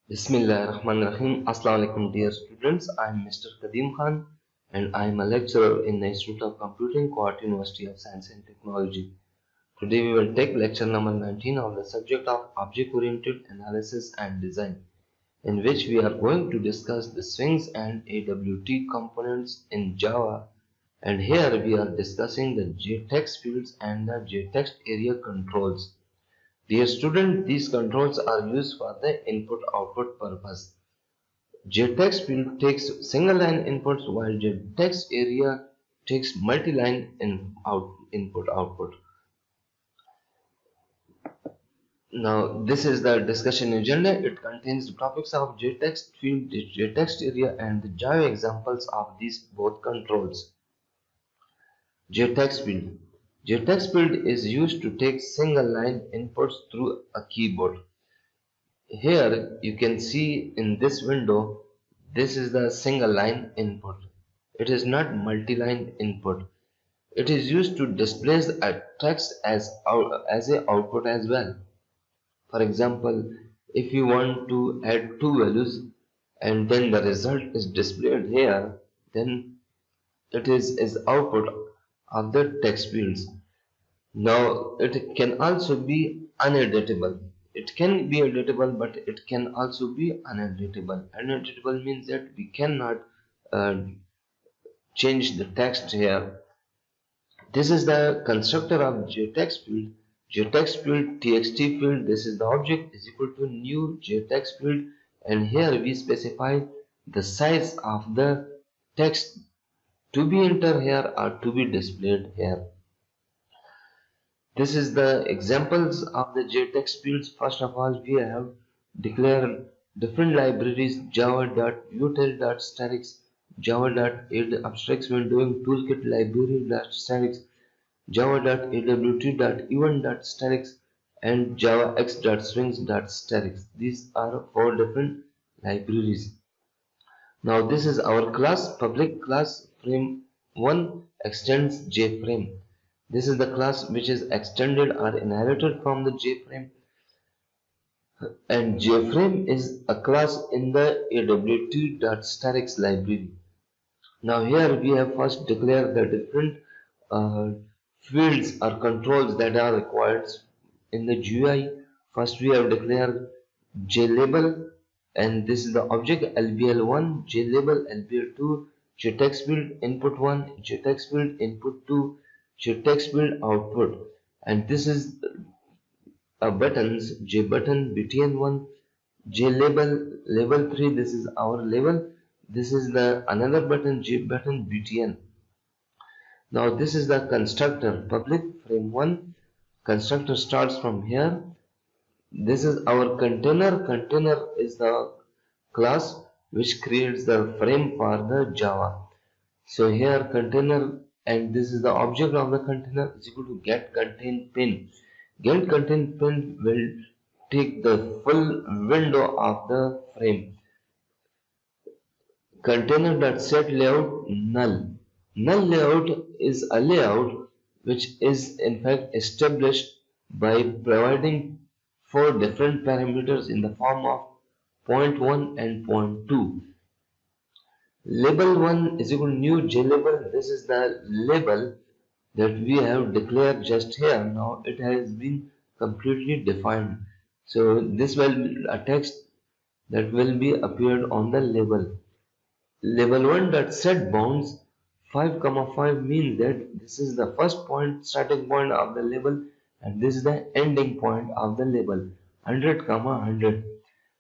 Bismillahirrahmanirrahim. Assalamu alaikum dear students. I am Mr. Kadeem Khan and I am a lecturer in the Institute of Computing, Quart University of Science and Technology. Today we will take lecture number 19 of the subject of Object-Oriented Analysis and Design, in which we are going to discuss the swings and AWT components in Java, and here we are discussing the JTextFields and the JTextArea controls. Dear student, these controls are used for the input-output purpose. JTextField takes single-line inputs while JTextArea takes multi-line input-output. Now, this is the discussion agenda. It contains the topics of JTextField, JTextArea, and the Java examples of these both controls. JTextField. JTextField is used to take single-line inputs through a keyboard. Here you can see in this window, this is the single line input. It is not multi-line input. It is used to display a text as a output as well. For example, if you want to add two values and then the result is displayed here, then it is output of the text fields. Now it can also be uneditable. It can be editable, but it can also be uneditable. Uneditable means that we cannot change the text here. This is the constructor of JTextField. JTextField txt field. This is the object is equal to new JTextField, and here we specify the size of the text to be entered here or to be displayed here. This is the examples of the JTextFields. First of all, we have declared different libraries: java.util.statics, java.abstracts when doing toolkit library.statics, java.awt.event.statics, and javax.swings.statics. These are four different libraries. Now this is our class. Public class frame1 extends JFrame. This is the class which is extended or inherited from the JFrame, and JFrame is a class in the AWT.statics library. Now here we have first declared the different fields or controls that are required in the GUI. First we have declared JLabel, and this is the object LBL1, JLabel, LBL2, JTextField input1, JTextField input2, JTextField output, and this is a buttons JButton BTN1, JLabel label 3. This is our label. This is the another button JButton BTN. Now this is the constructor public frame1. Constructor starts from here. This is our container. Container is the class which creates the frame for the Java. So here container, and this is the object of the container, is equal to getContentPin. GetContentPin will take the full window of the frame. Container.setLayout null. Null layout is a layout which is in fact established by providing four different parameters in the form of point1 and point2. Label 1 is equal to new JLabel. This is the label that we have declared just here. Now it has been completely defined. So this will be a text that will be appeared on the label. Label 1 dot set bounds 5,5 means that this is the first point, starting point of the label, and this is the ending point of the label, 100, 100.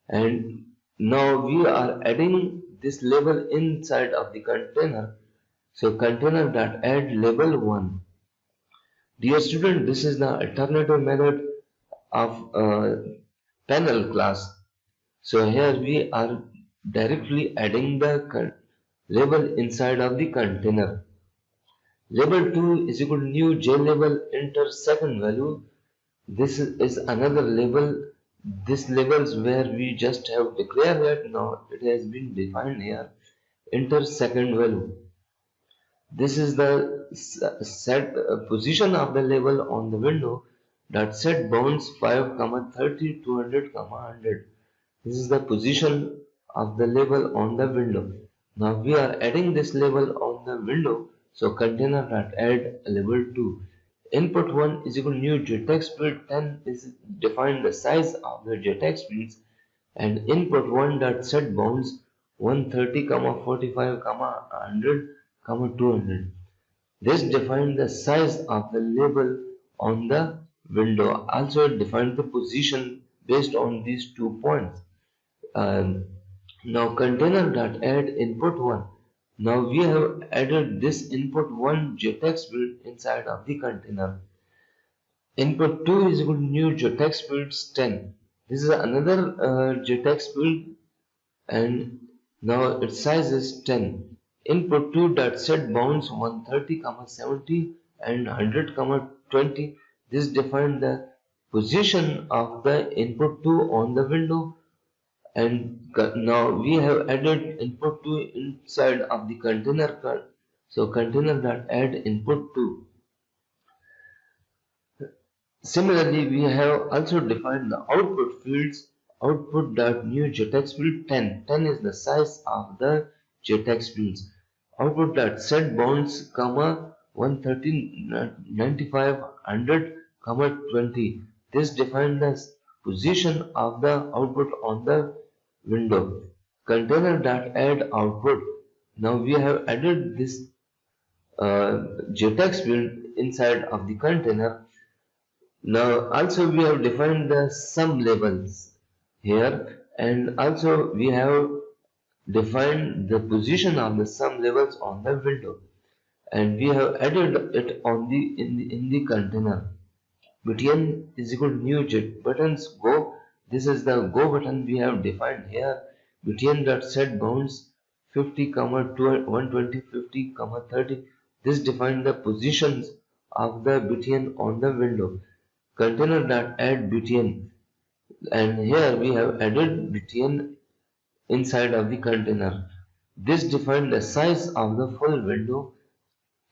And now we are adding this label inside of the container. So container.add label 1. Dear student, this is the alternative method of panel class. So here we are directly adding the label inside of the container. Label 2 is equal to new JLabel, enter second value. This is another label. This labels where we just have declared that. Now it has been defined here. Enter second value. This is the set position of the label on the window. Dot set bounds 5, 30, 200, 100. This is the position of the label on the window. Now we are adding this label on the window. So container.add label 2. Input 1 is equal to new JTextField 10 is defined the size of the JTextFields, and input 1 dot set bounds 130, 45, 100, 200. This defines the size of the label on the window. Also, it defines the position based on these 2 points. Now container.add input 1. Now we have added this input 1 JTextField inside of the container. Input 2 is equal to new JTextFields 10. This is another JTextField, and now its size is 10. Input 2 dot set bounds 130, 70 and 100, 20. This defines the position of the input 2 on the window, and now we have added input 2 inside of the container. So container.add input 2. Similarly, we have also defined the output fields. Output.new JTextField 10. 10 is the size of the JTextFields. Output.set bounds, 130, 95, 100, 20. This defines the position of the output on the window. Container.add output. Now we have added this JTextField inside of the container. Now also we have defined the sum labels here, and also we have defined the position of the sum labels on the window, and we have added it on the in the container. Button is equal to new jet buttons go. This is the go button we have defined here. Button dot set bounds 50, 120, 50, 30. This defines the positions of the button on the window. Container.add button, and here we have added button inside of the container. This defines the size of the full window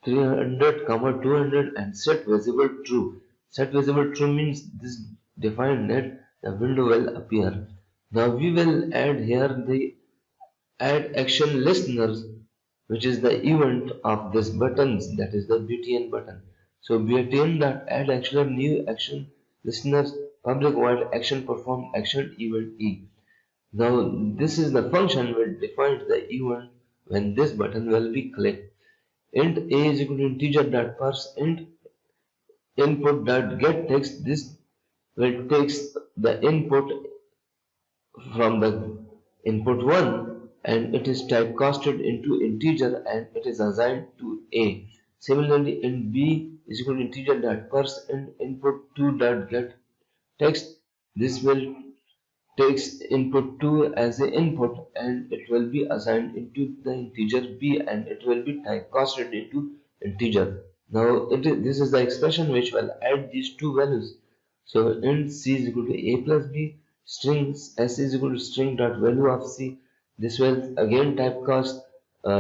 300, 200 and set visible true. Set visible true means this defines that the window will appear. Now we will add here the add action listeners, which is the event of this buttons, that is the button button. So button.add action new action listeners public void action perform action event E. Now this is the function which defines the event when this button will be clicked. Int a is equal to integer.parse int input.get text. This will takes the input from the input 1 and it is typecasted into integer and it is assigned to a. Similarly, int b is equal to integer.parse int input2.get text. This will takes input 2 as an input and it will be assigned into the integer b and it will be typecasted into integer. Now this is the expression which will add these two values. So int c is equal to a plus b, strings s is equal to string dot value of c. This will again typecast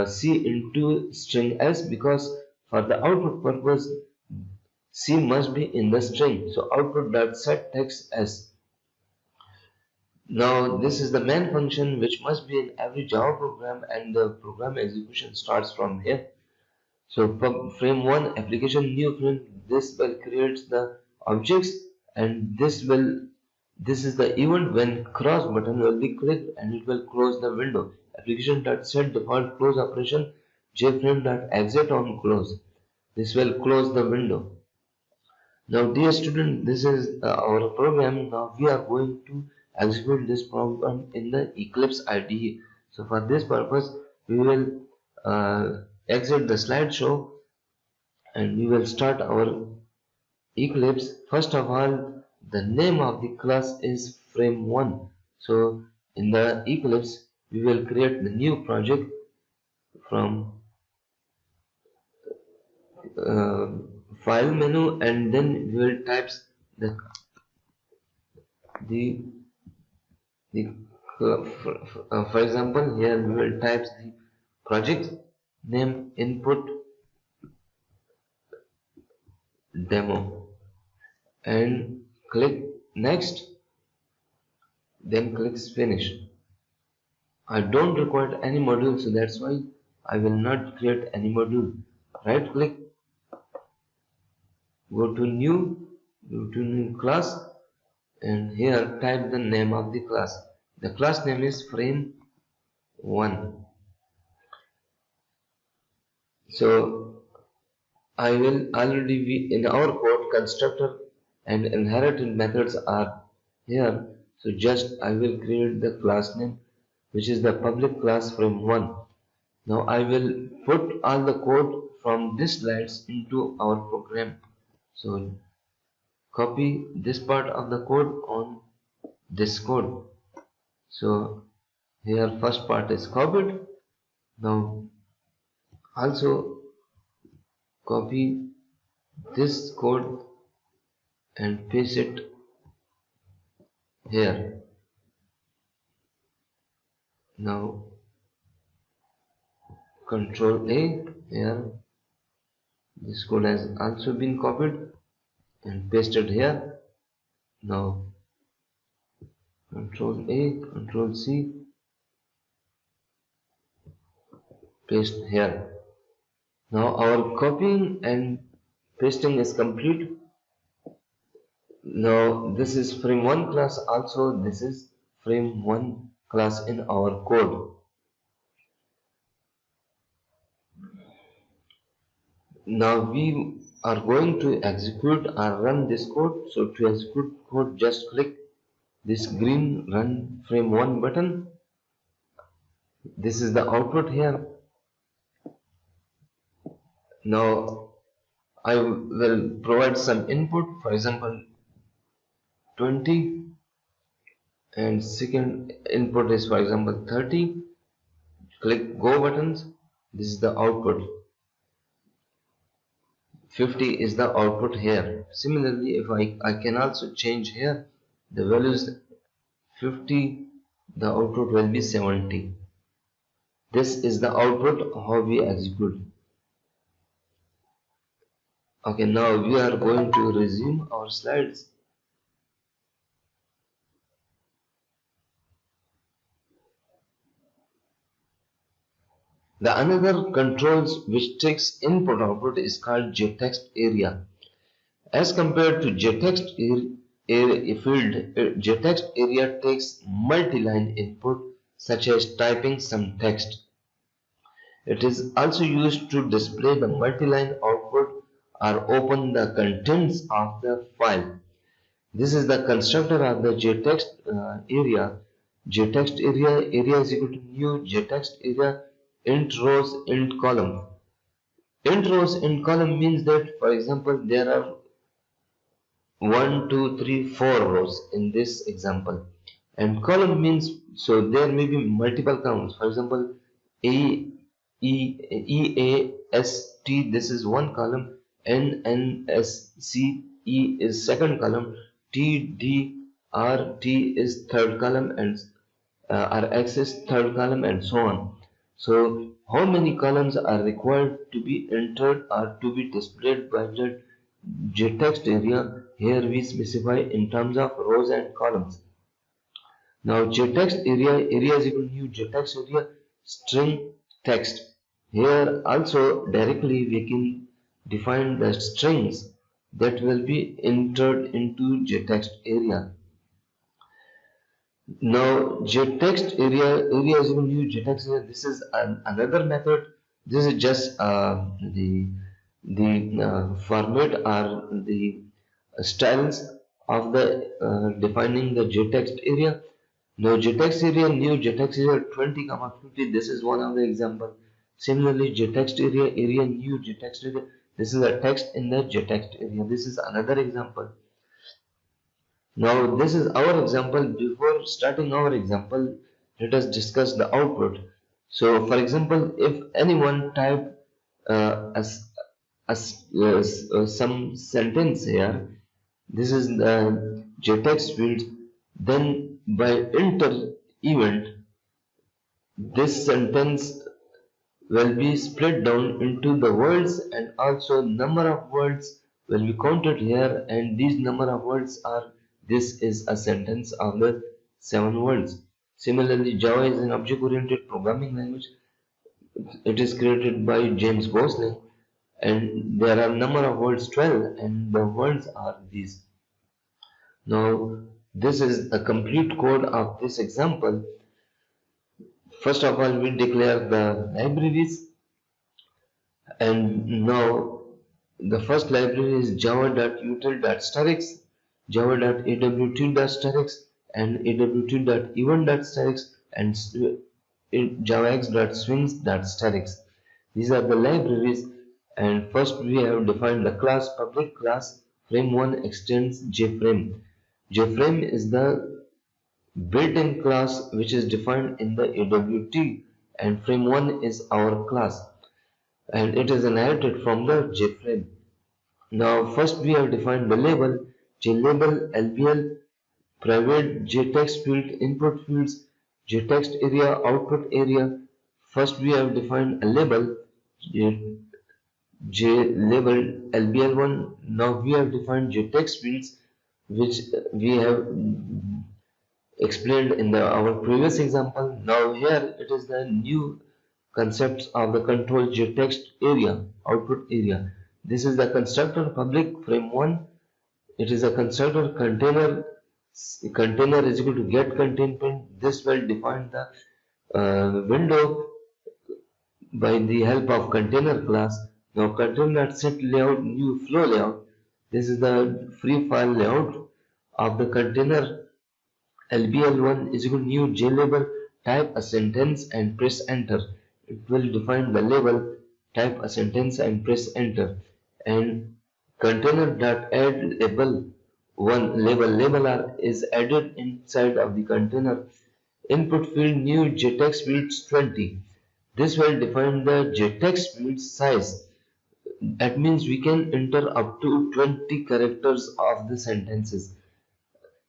c into string s, because for the output purpose c must be in the string. So output dot set text s. Now this is the main function which must be in every Java program, and the program execution starts from here. So frame 1 application new frame, this will create the objects, and this is the event when cross button will be clicked and it will close the window. Application.set default close operation jframe.exit on close. This will close the window. Now dear student, this is our program. Now we are going to execute this program in the Eclipse IDE. So for this purpose we will exit the slideshow and we will start our Eclipse. First of all, the name of the class is frame1. So in the Eclipse we will create the new project from file menu, and then we will type for example here we will type the project name input demo and click next. then click finish. I don't require any module, so that's why I will not create any module. Right click, go to new class, and here type the name of the class. The class name is frame1. So I will already be in our code, constructor and inherited methods are here. So just I will create the class name, which is the public class frame1. Now I will put all the code from this slides into our program. So copy this part of the code on this code. So here first part is copied. Now also copy this code and paste it here. Now Control A, here this code has also been copied and pasted here. Now Control A, Control C, paste here. Now our copying and pasting is complete. Now this is frame1 class, also this is frame1 class in our code. Now we are going to execute or run this code. So to execute code, just click this green run frame1 button. This is the output here. Now I will provide some input, for example 20, and second input is for example 30. Click go buttons. This is the output. 50 is the output here. Similarly, if I can also change here the values 50, the output will be 70. This is the output how we execute. Okay, now we are going to resume our slides. The another controls which takes input output is called JTextArea. As compared to JTextField, JTextArea takes multi-line input such as typing some text. It is also used to display the multi-line output or open the contents of the file. This is the constructor of the JTextArea. JTextArea area is equal to new JTextArea int rows int column. Int rows int column means that, for example, there are 1, 2, 3, 4 rows in this example, and column means so there may be multiple columns. For example, A E A S T, this is one column, N S C E is second column, T D R T is third column, and R X is third column, and so on. So how many columns are required to be entered or to be displayed by the JTextArea? Here we specify in terms of rows and columns. Now JTextArea area is equal to new JTextArea string text. Here also directly we can define the strings that will be entered into JTextArea. Now JTextArea area is equal to new JTextArea. This is another method. This is just the format or the styles of the defining the JTextArea. Now JTextArea new JTextArea 20, 50. This is one of the example. Similarly, JTextArea area new JTextArea. This is a text in the JTextArea. This is another example. Now this is our example. Before starting our example, let us discuss the output. So for example, if anyone type some sentence here, this is the JTextField, then by enter event, this sentence will be split down into the words, and also number of words will be counted here, and these number of words are, this is a sentence of the 7 words. Similarly, Java is an object-oriented programming language. It is created by James Gosling, and there are number of words 12, and the words are these. Now, this is a complete code of this example. First of all, we declare the libraries, and now the first library is java.util.starix, java.awt.starix, and awt.event.starix, and javax.swings.starix. These are the libraries, and first we have defined the class. Public class frame1 extends jframe. Jframe is the built-in class which is defined in the AWT, and frame1 is our class, and it is inherited from the jframe. Now first we have defined the label, JLabel, LBL, private JTextField input fields, JTextArea output area. First we have defined a label, JLabel LBL1. Now we have defined JTextFields, which we have explained in our previous example. Now here it is the new concepts of the control JTextArea output area. This is the constructor public frame1. It is a constructor container is equal to get containment. This will define the window by the help of container class. Now container.set layout new flow layout. This is the free file layout of the container. LBL1 is equal to new JLabel, type a sentence and press enter. It will define the label, type a sentence and press enter. And container.add label is added inside of the container. Input field new JTextFields 20. This will define the JTextField size. That means we can enter up to 20 characters of the sentences.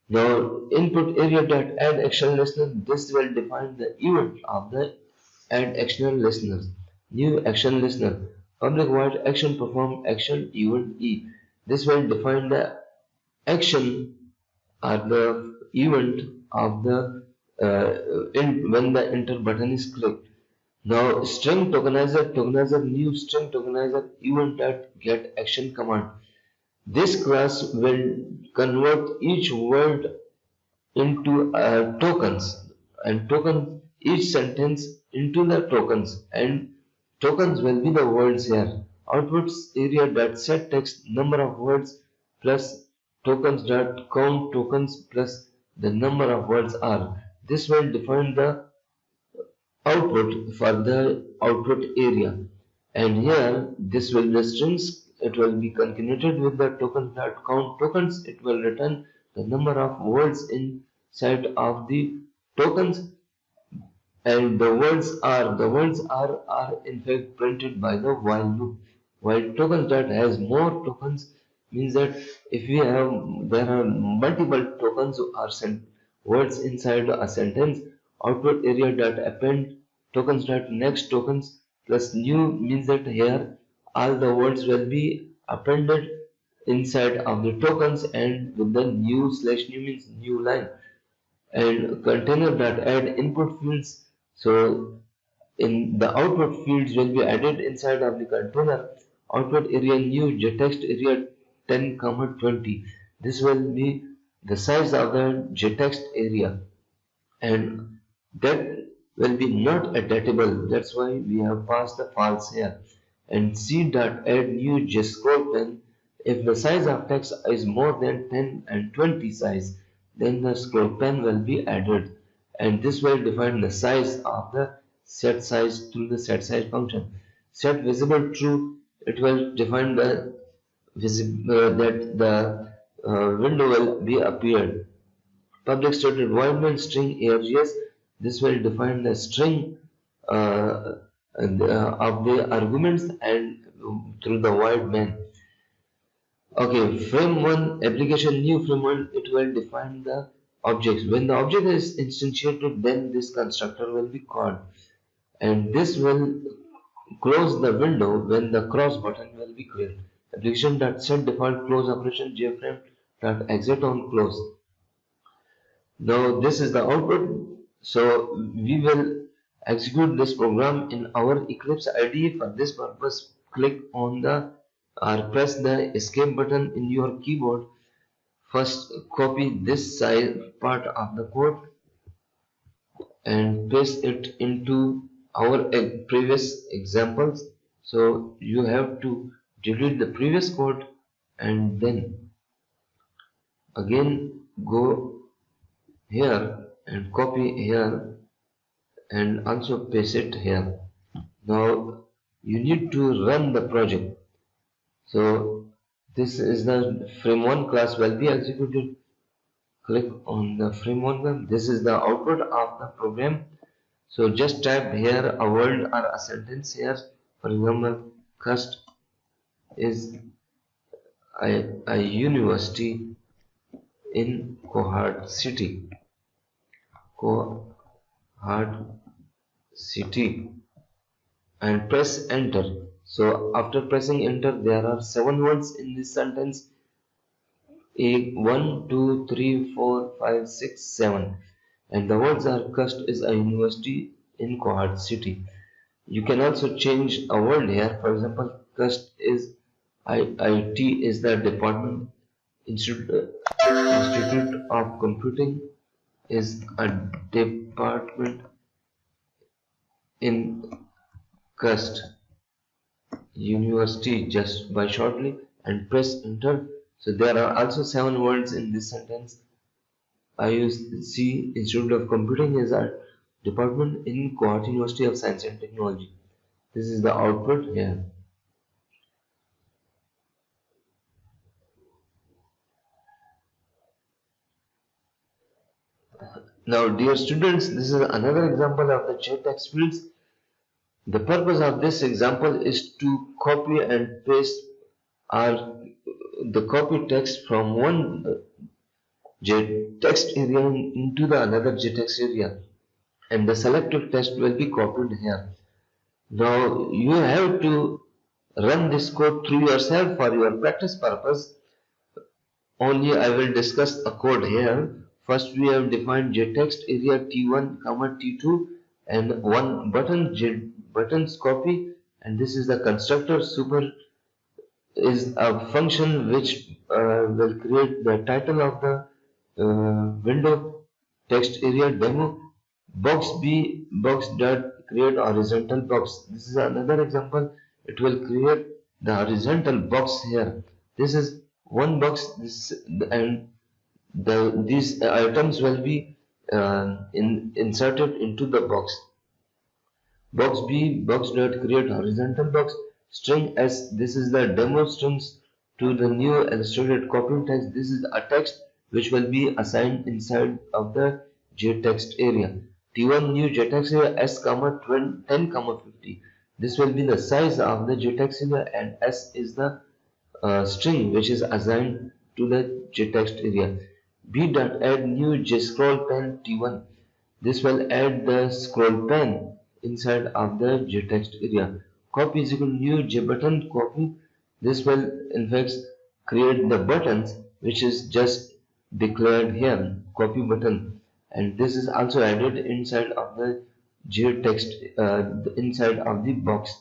Now input area.add action listener. This will define the event of the add action listeners. New action listener. Public void action perform action event E. This will define the action or the event of the when the enter button is clicked. Now string tokenizer new string tokenizer event.get action command. This class will convert each word into tokens, and each sentence into the tokens, and tokens will be the words here. Outputs area.set text number of words plus tokens.count tokens plus the number of words are. This will define the output for the output area, and here this will be strings. It will be concatenated with the tokens.count tokens. It will return the number of words inside of the tokens, and the words are in fact printed by the while loop. While tokens that has more tokens means that if we have there are multiple tokens or words inside a sentence, output area.append tokens.next tokens plus new means that here all the words will be appended inside of the tokens, and with the new /new means new line. And container.add input fields. So in the output fields will be added inside of the container. Output area new JTextArea 10, 20. This will be the size of the JTextArea, and that will be not editable. That's why we have passed the false here. And c.add new jscrollpen. If the size of text is more than 10 and 20 size, then the scroll pen will be added, and this will define the size of the set size through the set size function. Set visible true. It will define the that the window will be appeared. Public stated void main string args. This will define the string of the arguments and through the void main. Okay, frame1 application new frame1. It will define the objects. When the object is instantiated, then this constructor will be called, and this will close the window when the cross button will be created. Application.set default close operation jframe.exit on close. Now this is the output. So we will execute this program in our Eclipse IDE. For this purpose, click on the or press the escape button in your keyboard. First copy this side part of the code and paste it into our previous examples. So you have to delete the previous code and then again go here and copy here and also paste it here. Now you need to run the project. So this is the frame1 class will be executed. Click on the frame1 class. This is the output of the program. So just type here a word or a sentence here. For example, KUST is a university in Cohort City. Cohort City, and press enter. So after pressing enter, there are 7 words in this sentence. 1, 2, 3, 4, 5, 6, 7, and the words are KUST is a university in Cohort City. You can also change a word here. For example, KUST is IIT is the department. Institute of Computing is a department in KUST University, just by shortly, and press enter. So there are also 7 words in this sentence. IUC Institute of Computing is a department in Cohort University of Science and Technology. This is the output here. Now dear students, this is another example of the JTextFields. The purpose of this example is to copy and paste or the copy text from one JTextArea into the another JTextArea, and the selected text will be copied here. Now you have to run this code through yourself for your practice purpose. Only I will discuss a code here. First we have defined JTextArea T1, T2 and one button, buttons copy, and this is the constructor. Super is a function which will create the title of the window text area demo. Box B, box dot create horizontal box. This is another example. It will create the horizontal box here. This is one box. This and these items will be inserted into the box. Box B, box dot create horizontal box. String S, this is the demo strings to the new illustrated copy text. This is a text which will be assigned inside of the JTextArea. T1 new JTextArea S, 10, 50. This will be the size of the JTextArea, and S is the string which is assigned to the JTextArea. B dot add new JScroll pen T1. This will add the scroll pen inside of the JTextArea. Copy is equal to new JButton copy. This will in fact create the buttons which is just declared here, copy button, and this is also added inside of the JText inside of the box.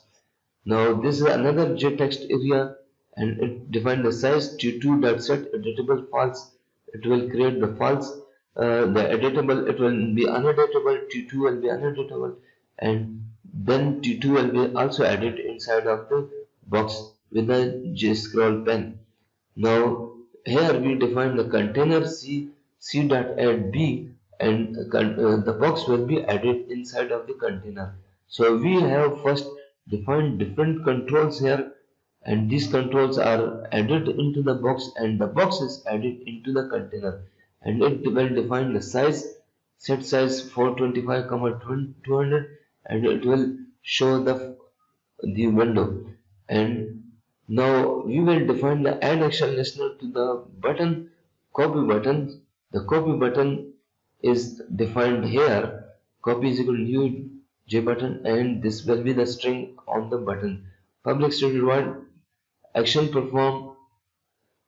Now this is another JTextArea, and it defines the size T2.set editable false. It will create the false, the editable, it will be uneditable, T2 will be uneditable, and then T2 will be also added inside of the box with the JScroll pen. Now here we define the container C.add B, and the box will be added inside of the container. So we have first defined different controls here, and these controls are added into the box, and the box is added into the container, and it will define the size, set size 425, 200, and it will show the window. And now we will define the add action listener to the button, copy button. The copy button is defined here. Copy is equal to new JButton, and this will be the string on the button. Public stated void action perform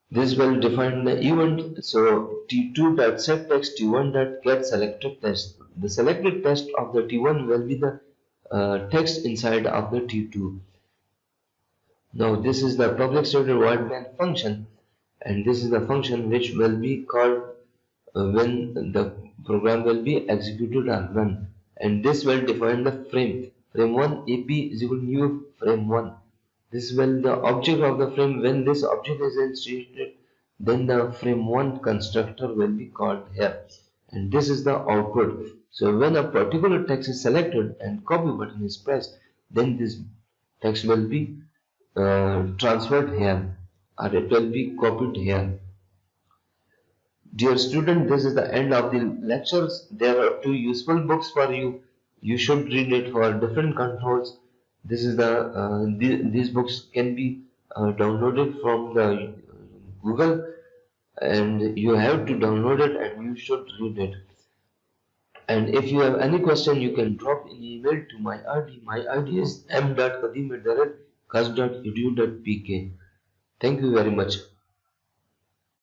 This will define the event. So T2.setText T1.getSelectedText. The selected text of the T1 will be the text inside of the T2. Now this is the public stated void main function, and this is the function which will be called when the program will be executed or run, and this will define the frame 1 ap is equal to new frame 1. This will the object of the frame. When this object is initiated, then the frame 1 constructor will be called here, and this is the output. So when a particular text is selected and copy button is pressed, then this text will be transferred here, or it will be copied here. Dear student, this is the end of the lectures. There are two useful books for you. You should read it for different controls. This is these books can be downloaded from the Google, and you have to download it and you should read it. And if you have any question, you can drop an email to my ID. My ID is m.kadim@kust.edu.pk. Thank you very much.